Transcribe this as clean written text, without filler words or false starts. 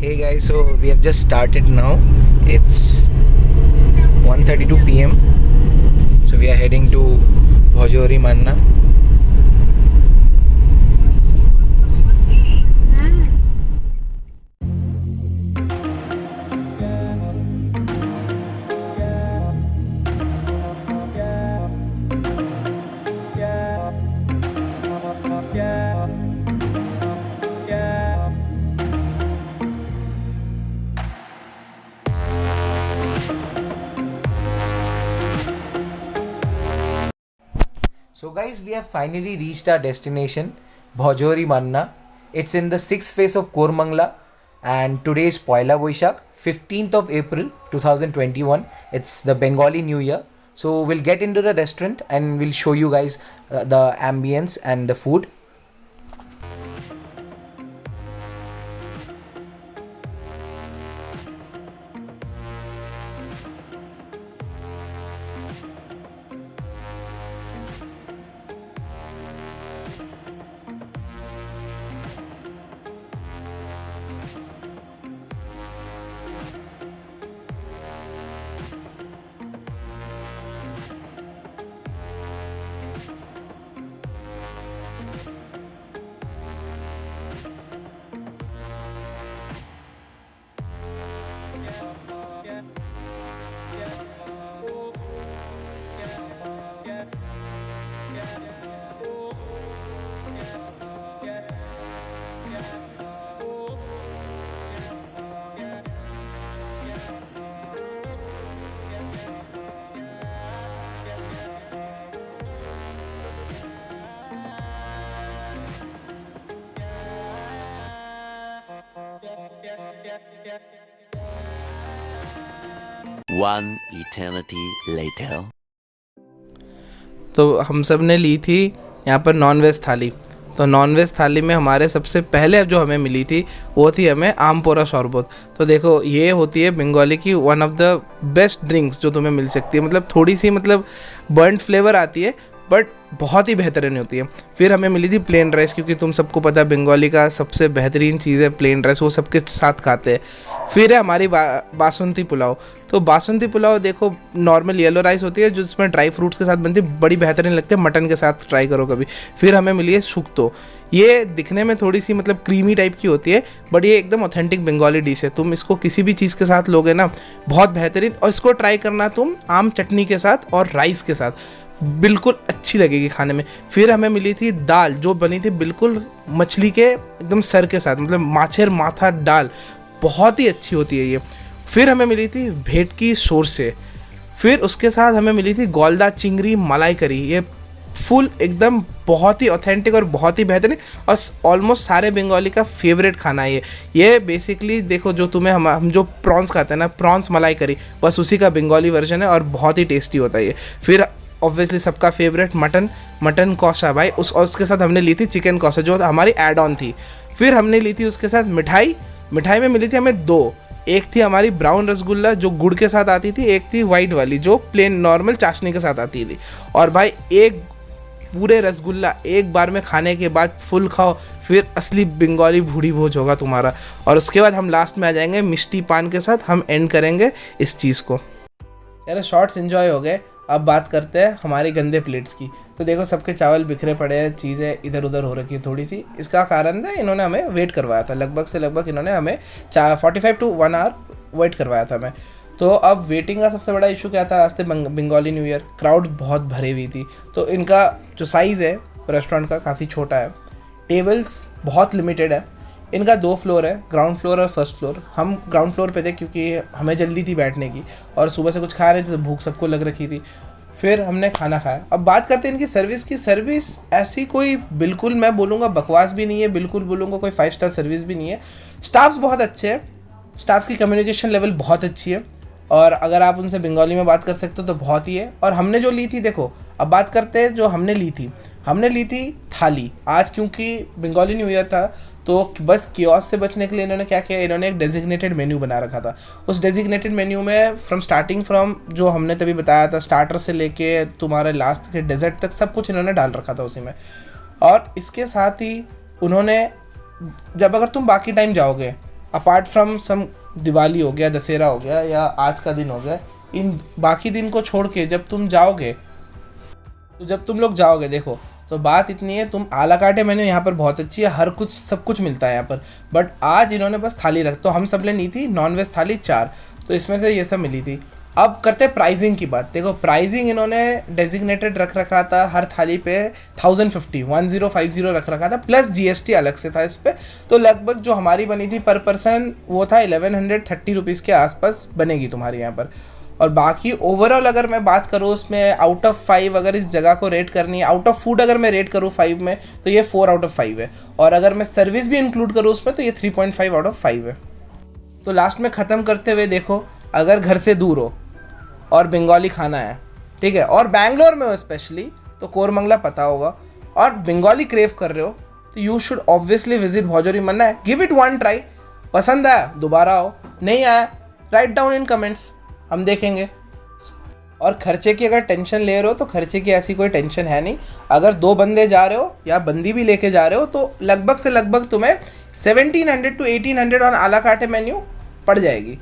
Hey guys, so we have just started now. It's 1:32 p.m. So we are heading to Bhojori Manna. So guys, we have finally reached our destination, Bhojori Manna. It's in the 6th phase of Kormangla, and today is Poila Boishakh, 15th of April 2021. It's the Bengali New Year. So we'll get into the restaurant and we'll show you guys the ambience and the food. One eternity later. तो हम सब ने ली थी यहाँ पर non veg थाली। तो non veg थाली में हमारे सबसे पहले जो हमें मिली थी वो थी हमें आम पोरा शरबत। तो देखो ये होती है बंगाली की one of the best drinks जो तुम्हें मिल सकती है। मतलब थोड़ी सी बर्न्ड फ्लेवर आती है बट बहुत ही बेहतरीन होती है। फिर हमें मिली थी प्लेन राइस, क्योंकि तुम सबको पता है बंगाली का सबसे बेहतरीन चीज़ है प्लेन राइस, वो सबके साथ खाते हैं। फिर है हमारी बासुंदी पुलाव। तो बासुंदी पुलाव देखो नॉर्मल येलो राइस होती है जिसमें ड्राई फ्रूट्स के साथ बनती है, बड़ी बेहतरीन लगती है। मटन के साथ ट्राई करो कभी। फिर हमें मिली है सुक्तो। ये दिखने में थोड़ी सी क्रीमी टाइप की होती है बट ये एकदम ऑथेंटिक बंगाली डिश है। तुम इसको किसी भी चीज़ के साथ लोगे ना बहुत बेहतरीन, और इसको ट्राई करना तुम आम चटनी के साथ और राइस के साथ, बिल्कुल अच्छी लगेगी खाने में। फिर हमें मिली थी दाल जो बनी थी बिल्कुल मछली के एकदम सर के साथ, माछेर माथा दाल, बहुत ही अच्छी होती है ये। फिर हमें मिली थी भेटकी सोरसे। फिर उसके साथ हमें मिली थी गोलदा चिंगरी मलाई करी। ये फुल एकदम बहुत ही ऑथेंटिक और बहुत ही बेहतरीन, और ऑलमोस्ट सारे बंगाली का फेवरेट खाना है ये बेसिकली देखो जो तुम्हें हम जो प्रॉन्स खाते हैं ना, प्रॉन्स मलाई करी, बस उसी का बंगाली वर्जन है और बहुत ही टेस्टी होता है ये। फिर ऑब्वियसली सबका फेवरेट मटन कौसा भाई, उसके साथ हमने ली थी चिकन कौसा जो हमारी एड ऑन थी। फिर हमने ली थी उसके साथ मिठाई में मिली थी हमें दो। एक थी हमारी ब्राउन रसगुल्ला जो गुड़ के साथ आती थी, एक थी वाइट वाली जो प्लेन नॉर्मल चाशनी के साथ आती थी। और भाई एक पूरे रसगुल्ला एक बार में खाने के बाद फुल खाओ, फिर असली बंगाली भूड़ी भोज होगा तुम्हारा। और उसके बाद हम लास्ट में आ जाएंगे मिष्टी पान के साथ, हम एंड करेंगे इस चीज़ को। यार शॉर्ट्स एंजॉय हो गए, अब बात करते हैं हमारी गंदे प्लेट्स की। तो देखो सबके चावल बिखरे पड़े हैं, चीज़ें इधर उधर हो रखी है थोड़ी सी। इसका कारण है इन्होंने हमें वेट करवाया था, लगभग इन्होंने हमें 45 to 1 hour वेट करवाया था हमें। तो अब वेटिंग का सबसे बड़ा इशू क्या था, आज थे बंगाली न्यू ईयर, क्राउड बहुत भरी हुई थी। तो इनका जो साइज़ है रेस्टोरेंट का काफ़ी छोटा है, टेबल्स बहुत लिमिटेड है। इनका 2 फ्लोर है, ग्राउंड फ्लोर और फर्स्ट फ्लोर। हम ग्राउंड फ्लोर पे थे क्योंकि हमें जल्दी थी बैठने की और सुबह से कुछ खा रहे थे तो भूख सबको लग रखी थी। फिर हमने खाना खाया। अब बात करते हैं इनकी सर्विस की। सर्विस ऐसी कोई बिल्कुल मैं बोलूँगा बकवास भी नहीं है, बिल्कुल बोलूँगा कोई 5 स्टार सर्विस भी नहीं है। स्टाफ्स बहुत अच्छे हैं, स्टाफ्स की कम्युनिकेशन लेवल बहुत अच्छी है, और अगर आप उनसे बंगाली में बात कर सकते हो तो बहुत ही है। और हमने जो ली थी, देखो अब बात करते हैं जो हमने ली थी थाली। आज क्योंकि बंगाली न्यू ईयर था तो बस कियोस्क से बचने के लिए इन्होंने क्या किया, इन्होंने एक डेजिग्नेटेड मेन्यू बना रखा था। उस डेजिग्नेटेड मेन्यू में फ्रॉम जो हमने तभी बताया था, स्टार्टर से लेके तुम्हारे लास्ट के डेजर्ट तक सब कुछ इन्होंने डाल रखा था उसी में। और इसके साथ ही उन्होंने, जब अगर तुम बाकी टाइम जाओगे अपार्ट फ्रॉम सम दिवाली हो गया, दशहरा हो गया या आज का दिन हो गया, इन बाकी दिन को छोड़ के जब तुम जाओगे, तो जब तुम लोग जाओगे देखो, तो बात इतनी है, तुम आला काटे मेन्यू यहाँ पर बहुत अच्छी है, हर कुछ सब कुछ मिलता है यहाँ पर, बट आज इन्होंने बस थाली रख, तो हम सब ने ली थी नॉन वेज थाली 4, तो इसमें से ये सब मिली थी। अब करते हैं प्राइसिंग की बात। देखो प्राइसिंग इन्होंने डेजिग्नेटेड रख रखा था हर थाली पे 1050 रख रखा था, प्लस जीएसटी अलग से था इस पर, तो लगभग जो हमारी बनी थी पर पर्सन वो था 1130 रुपीज़ के आसपास बनेगी तुम्हारे यहाँ पर। और बाकी ओवरऑल अगर मैं बात करूँ उसमें आउट ऑफ 5 अगर इस जगह को रेट करनी है, आउट ऑफ फूड अगर मैं रेट करूँ 5 में, तो ये 4 आउट ऑफ 5 है, और अगर मैं सर्विस भी इंक्लूड करूँ उसमें तो ये 3.5 आउट ऑफ 5 है। तो लास्ट में ख़त्म करते हुए देखो, अगर घर से दूर हो और बंगाली खाना है, ठीक है, और बैंगलोर में हो स्पेशली, तो कोरमंगला पता होगा, और बंगाली क्रेव कर रहे हो तो यू शुड ऑब्वियसली विजिट भोजोरी मन्ना है। गिव इट वन ट्राई, पसंद आया दोबारा आओ, नहीं आया राइट डाउन इन कमेंट्स, हम देखेंगे। और खर्चे की अगर टेंशन ले रहे हो तो खर्चे की ऐसी कोई टेंशन है नहीं, अगर 2 बंदे जा रहे हो या बंदी भी लेके जा रहे हो तो लगभग से लगभग तुम्हें 1700 to 1800 ऑन आला काटे मेन्यू पड़ जाएगी।